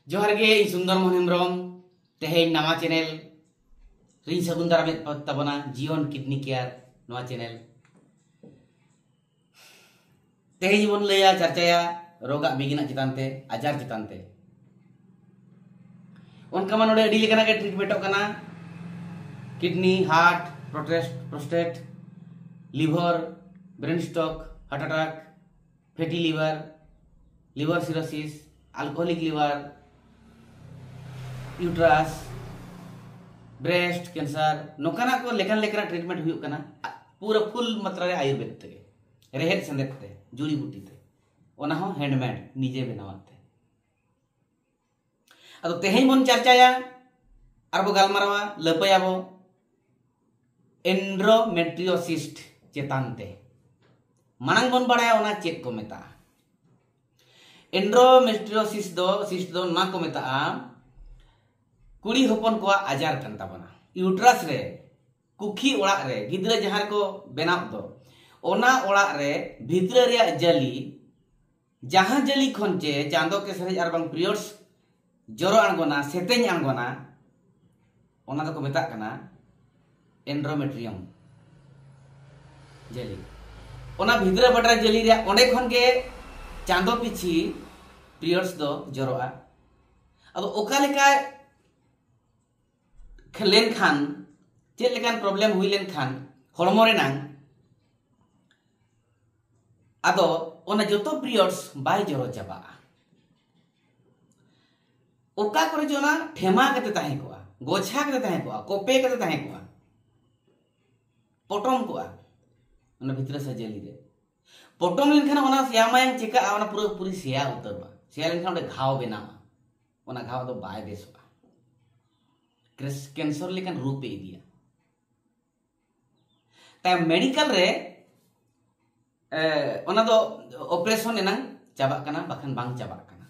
जोहार गे सुंदर मोहन हेम्ब्रम तेहे नवा चैनल रिन सगुन दाराम तबना जीवन किडनी केयर नवा चैनल तेहे जीवन लया चर्चाया रोगा बिगिना चितानते आजार चितानते उनका मन नोडे अडी लेकना के ट्रीटमेंट कना kidney heart prostate liver brain stroke heart attack fatty liver cirrhosis alcoholic liver uterus breast cancer नोकाना को लेकन लेकना ट्रीटमेंट हुई कना पूरा फुल मात्रा रे आयुर्वेद ते रेहेद संदेत ते जुड़ी बूटी ते ओना हो हैंडमेड निजे बनावते अदो तेहें बन चर्चाया आरबो गालमारावा लपयाबो एंड्रोमेट्रियोसिस चेतानते मानंग बन बाड़ाया ओना चेक को मेता एंड्रोमेट्रियोसिस दो ना को मेता कुड़ी हपन को आजार कन ताबना यूट्रस रे कुखी ओड़ा रे गिद्रा जहां को बनाव दो ओना ओड़ा रे भितर रे जली जहां जली खनचे चांदो के सरे आर बांग पीरियड्स जरो आंगोना सेतेñ आंगोना ओना दो को मेता कना एंड्रोमेट्रियम जली ओना भितर बडरा जली रे ओंडे खन के चांदो पिछी पीरियड्स दो जरोआ अब ओका लेका खेलेन खान चेक लेकान प्रॉब्लम हुई लेन खान हड़मो रे नांग आदो ओना जोतो पीरियड्स बाय जरो चाबा ओका करे जो ना ठेमा कते ताहे कोआ गोछा कते ताहे कोआ कोपे कते ताहे कोआ पोटम कोआ ओना भितर से जेली रे पोटम लेन खान ओना सियामायन चेका ओना पूरी सिया उतरबा सिया लेन खान घाव बेनावा ओना घाव दो बाय बेसबा कैंसर लेकिन रूप इदिया ता मेडिकल रे ओना दो ऑपरेशन एना चाबा कना बखन बांग चाबा कना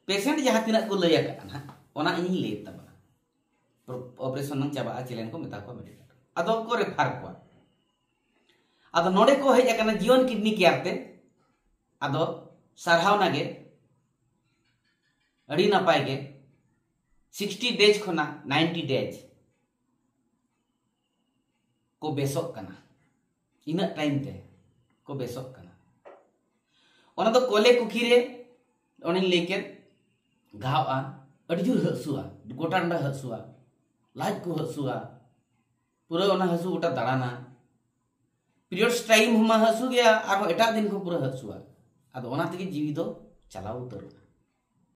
पेशेंट जहां तिना को लय कना ओना इन ले तबा ऑपरेशन नंग चाबा चलेन को मेता को मेडिकल अदो को रेफर को अदो नोडे को हेज कना जीवन किडनी केयर ते अदो सरहावना गे अड़ी नपाय गे 60 डेज खना 90 डेज को बेसोक कना इना टाइम ते को बेसोक कना ओना तो कोले कुखी रे ओने लेके घावा अड़ी जुर हसुआ गोटा डा हसुआ लाज को हसुआ पूरा ओना हसु गोटा दाड़ाना पीरियड्स टाइम हुमा हसु गया और एटा दिन को पूरा हसुआ अद ओना तके जीवी दो चलाव उतर